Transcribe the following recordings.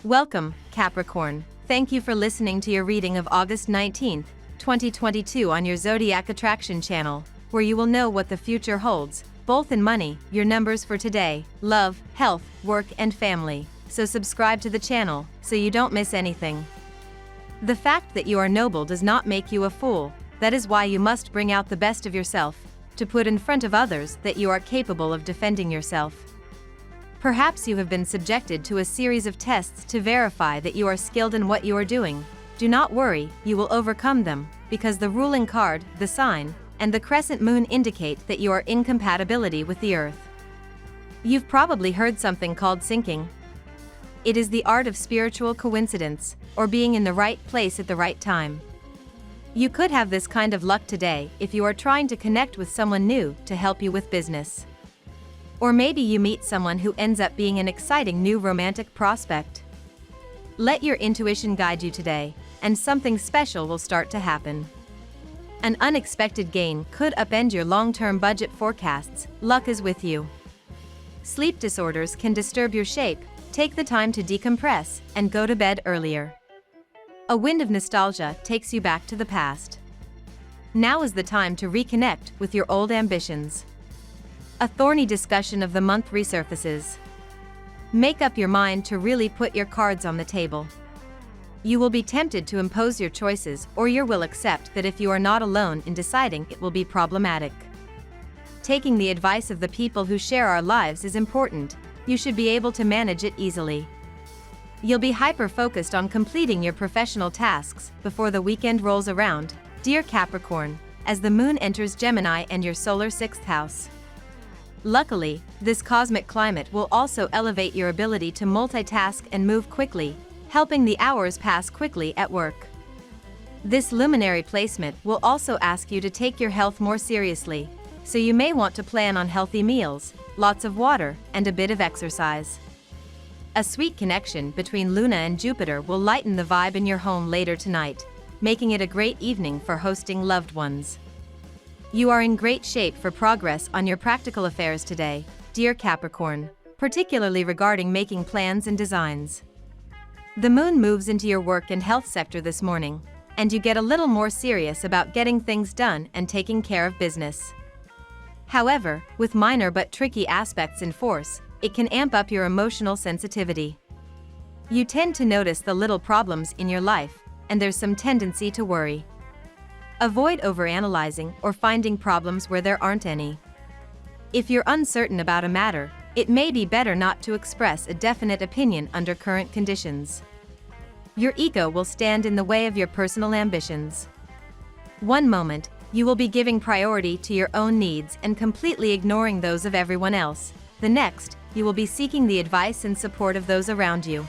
Welcome, Capricorn. Thank you for listening to your reading of August 19th, 2022 on your Zodiac Attraction channel, where you will know what the future holds, both in money, your numbers for today, love, health, work and family. So subscribe to the channel, so you don't miss anything. The fact that you are noble does not make you a fool. That is why you must bring out the best of yourself, to put in front of others that you are capable of defending yourself. Perhaps you have been subjected to a series of tests to verify that you are skilled in what you are doing. Do not worry, you will overcome them, because the ruling card, the sign, and the crescent moon indicate that you are in compatibility with the earth. You've probably heard something called syncing. It is the art of spiritual coincidence, or being in the right place at the right time. You could have this kind of luck today if you are trying to connect with someone new to help you with business. Or maybe you meet someone who ends up being an exciting new romantic prospect. Let your intuition guide you today, and something special will start to happen. An unexpected gain could upend your long-term budget forecasts. Luck is with you. Sleep disorders can disturb your shape. Take the time to decompress and go to bed earlier. A wind of nostalgia takes you back to the past. Now is the time to reconnect with your old ambitions. A thorny discussion of the month resurfaces. Make up your mind to really put your cards on the table. You will be tempted to impose your choices, or you will accept that if you are not alone in deciding, it will be problematic. Taking the advice of the people who share our lives is important. You should be able to manage it easily. You'll be hyper-focused on completing your professional tasks before the weekend rolls around, dear Capricorn, as the moon enters Gemini and your solar 6th house. Luckily, this cosmic climate will also elevate your ability to multitask and move quickly, helping the hours pass quickly at work. This luminary placement will also ask you to take your health more seriously, so you may want to plan on healthy meals, lots of water, and a bit of exercise. A sweet connection between Luna and Jupiter will lighten the vibe in your home later tonight, making it a great evening for hosting loved ones. You are in great shape for progress on your practical affairs today, dear Capricorn, particularly regarding making plans and designs. The moon moves into your work and health sector this morning, and you get a little more serious about getting things done and taking care of business. However, with minor but tricky aspects in force, it can amp up your emotional sensitivity. You tend to notice the little problems in your life, and there's some tendency to worry. Avoid overanalyzing or finding problems where there aren't any. If you're uncertain about a matter, it may be better not to express a definite opinion under current conditions. Your ego will stand in the way of your personal ambitions. One moment, you will be giving priority to your own needs and completely ignoring those of everyone else. The next, you will be seeking the advice and support of those around you.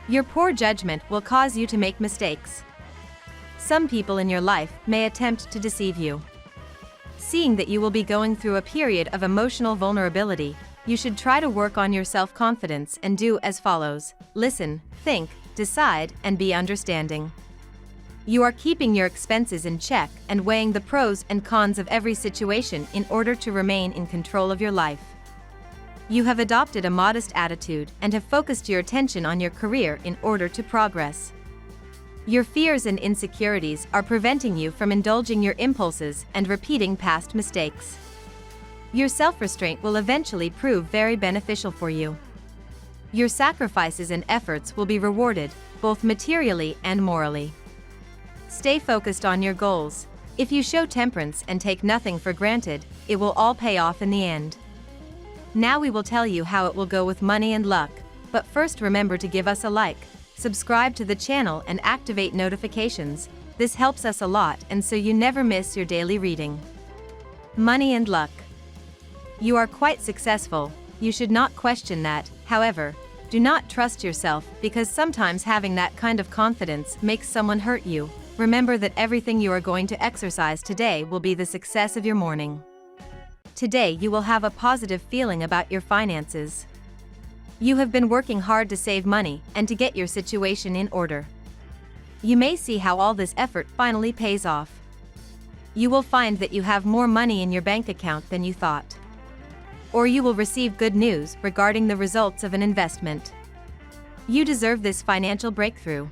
Your poor judgment will cause you to make mistakes. Some people in your life may attempt to deceive you. Seeing that you will be going through a period of emotional vulnerability, you should try to work on your self-confidence and do as follows: listen, think, decide, and be understanding. You are keeping your expenses in check and weighing the pros and cons of every situation in order to remain in control of your life. You have adopted a modest attitude and have focused your attention on your career in order to progress. Your fears and insecurities are preventing you from indulging your impulses and repeating past mistakes. Your self-restraint will eventually prove very beneficial for you. Your sacrifices and efforts will be rewarded, both materially and morally. Stay focused on your goals. If you show temperance and take nothing for granted, it will all pay off in the end. Now we will tell you how it will go with money and luck, but first remember to give us a like, subscribe to the channel and activate notifications. This helps us a lot and so you never miss your daily reading. Money and luck. You are quite successful, you should not question that. However, do not trust yourself, because sometimes having that kind of confidence makes someone hurt you. Remember that everything you are going to exercise today will be the success of your morning. Today you will have a positive feeling about your finances. You have been working hard to save money and to get your situation in order. You may see how all this effort finally pays off. You will find that you have more money in your bank account than you thought. Or you will receive good news regarding the results of an investment. You deserve this financial breakthrough.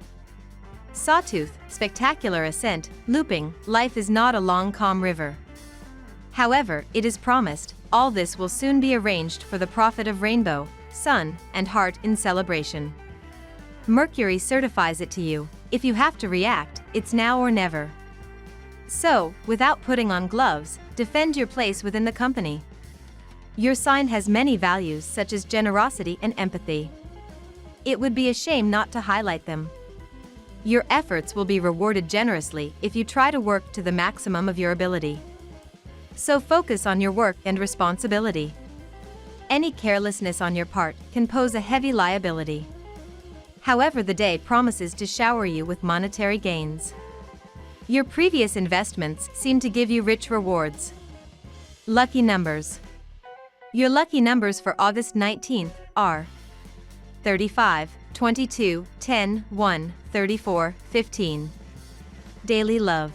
Sawtooth, spectacular ascent, looping, life is not a long calm river. However, it is promised, all this will soon be arranged for the profit of rainbow, sun, and heart in celebration. Mercury certifies it to you. If you have to react, it's now or never. So, without putting on gloves, defend your place within the company. Your sign has many values such as generosity and empathy. It would be a shame not to highlight them. Your efforts will be rewarded generously if you try to work to the maximum of your ability. So focus on your work and responsibility. Any carelessness on your part can pose a heavy liability. However, the day promises to shower you with monetary gains. Your previous investments seem to give you rich rewards. Lucky numbers. Your lucky numbers for August 19th are 35, 22, 10, 1, 34, 15. Daily love.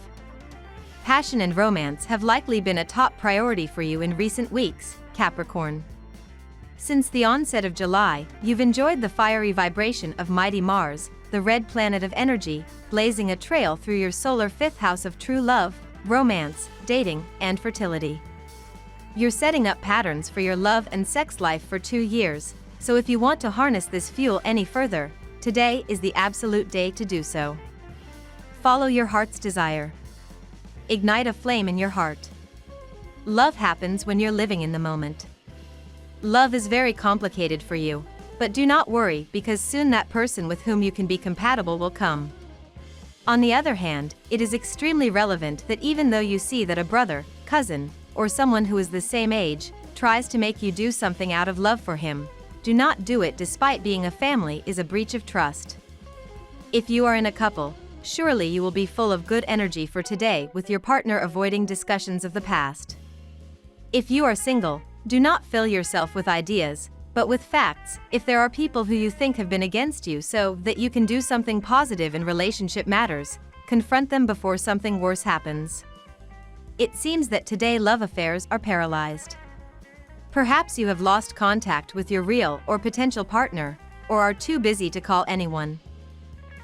Passion and romance have likely been a top priority for you in recent weeks, Capricorn. Since the onset of July, you've enjoyed the fiery vibration of mighty Mars, the red planet of energy, blazing a trail through your solar fifth house of true love, romance, dating, and fertility. You're setting up patterns for your love and sex life for 2 years, so if you want to harness this fuel any further, today is the absolute day to do so. Follow your heart's desire. Ignite a flame in your heart. Love happens when you're living in the moment. Love is very complicated for you, but do not worry because soon that person with whom you can be compatible will come. On the other hand, it is extremely relevant that even though you see that a brother, cousin, or someone who is the same age, tries to make you do something out of love for him, do not do it despite being a family is a breach of trust. If you are in a couple, surely you will be full of good energy for today with your partner avoiding discussions of the past. If you are single, do not fill yourself with ideas, but with facts. If there are people who you think have been against you so that you can do something positive in relationship matters, confront them before something worse happens. It seems that today love affairs are paralyzed. Perhaps you have lost contact with your real or potential partner, or are too busy to call anyone.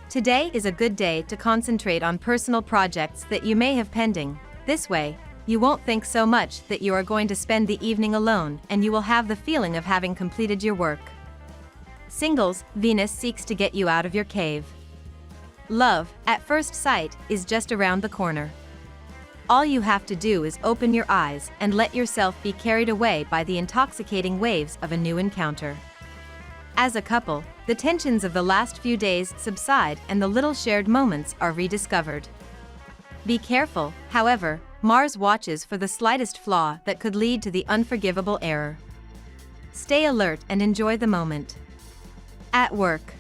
Today is a good day to concentrate on personal projects that you may have pending. This way, you won't think so much that you are going to spend the evening alone and you will have the feeling of having completed your work. Singles, Venus seeks to get you out of your cave. Love, at first sight, is just around the corner. All you have to do is open your eyes and let yourself be carried away by the intoxicating waves of a new encounter. As a couple, the tensions of the last few days subside and the little shared moments are rediscovered. Be careful, however, Mars watches for the slightest flaw that could lead to the unforgivable error. Stay alert and enjoy the moment. At work.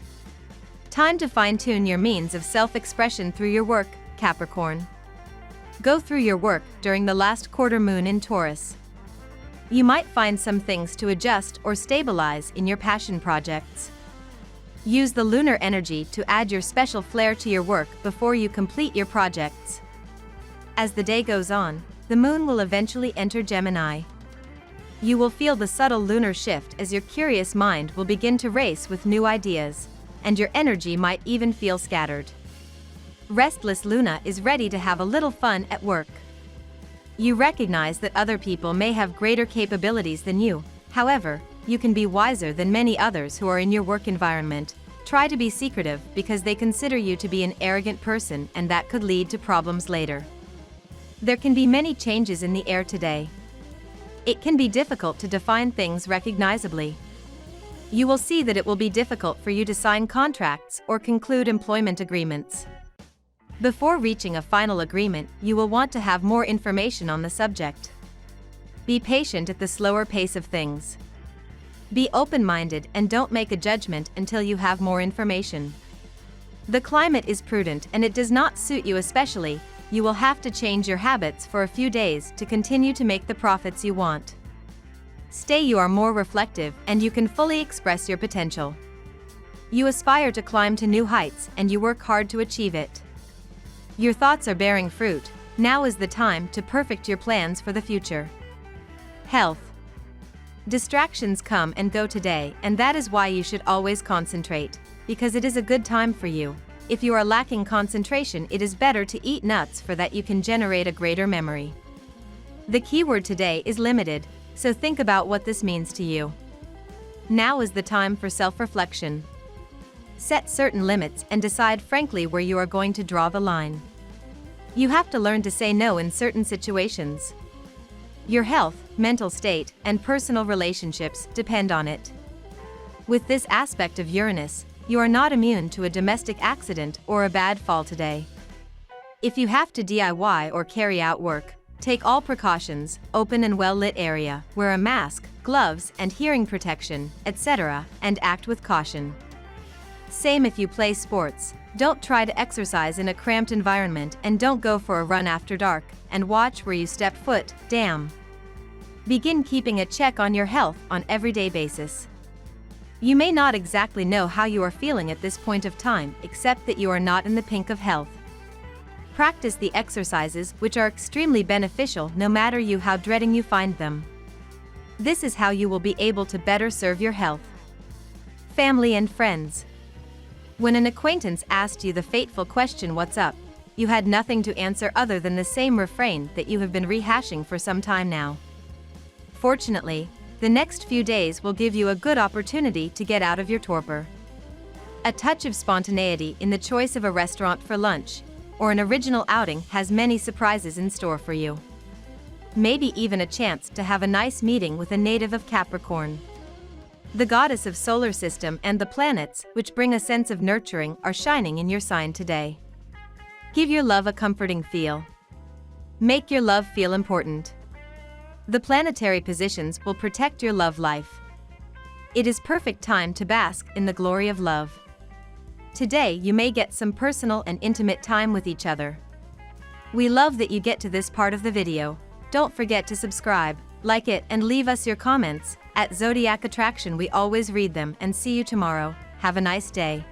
Time to fine-tune your means of self-expression through your work, Capricorn. Go through your work during the last quarter moon in Taurus. You might find some things to adjust or stabilize in your passion projects. Use the lunar energy to add your special flair to your work before you complete your projects. As the day goes on, the moon will eventually enter Gemini. You will feel the subtle lunar shift as your curious mind will begin to race with new ideas, and your energy might even feel scattered. Restless Luna is ready to have a little fun at work. You recognize that other people may have greater capabilities than you, however, you can be wiser than many others who are in your work environment. Try to be secretive because they consider you to be an arrogant person and that could lead to problems later. There can be many changes in the air today. It can be difficult to define things recognizably. You will see that it will be difficult for you to sign contracts or conclude employment agreements. Before reaching a final agreement, you will want to have more information on the subject. Be patient at the slower pace of things. Be open-minded and don't make a judgment until you have more information. The climate is prudent and it does not suit you especially. You will have to change your habits for a few days to continue to make the profits you want. Stay you are more reflective and you can fully express your potential. You aspire to climb to new heights and you work hard to achieve it. Your thoughts are bearing fruit. Now is the time to perfect your plans for the future. Health. Distractions come and go today, and that is why you should always concentrate. because it is a good time for you. If you are lacking concentration, it is better to eat nuts for that you can generate a greater memory. The keyword today is limited, so think about what this means to you. Now is the time for self-reflection. Set certain limits and decide frankly where you are going to draw the line. You have to learn to say no in certain situations. Your health, mental state, and personal relationships depend on it. With this aspect of Uranus, you are not immune to a domestic accident or a bad fall today. If you have to DIY or carry out work, take all precautions, open and well-lit area, wear a mask, gloves and hearing protection, etc., and act with caution. Same if you play sports. Don't try to exercise in a cramped environment and don't go for a run after dark, and watch where you step foot, damn. Begin keeping a check on your health on everyday basis. You may not exactly know how you are feeling at this point of time, except that you are not in the pink of health. Practice the exercises which are extremely beneficial no matter how dreading you find them. This is how you will be able to better serve your health. Family and friends. When an acquaintance asked you the fateful question, "What's up?" you had nothing to answer other than the same refrain that you have been rehashing for some time now. Fortunately, the next few days will give you a good opportunity to get out of your torpor. A touch of spontaneity in the choice of a restaurant for lunch, or an original outing has many surprises in store for you. Maybe even a chance to have a nice meeting with a native of Capricorn. The goddess of solar system and the planets, which bring a sense of nurturing, are shining in your sign today. Give your love a comforting feel. Make your love feel important. The planetary positions will protect your love life. It is perfect time to bask in the glory of love. Today you may get some personal and intimate time with each other. We love that you get to this part of the video. Don't forget to subscribe, like it, and leave us your comments. At Zodiac Attraction we always read them, and see you tomorrow. Have a nice day.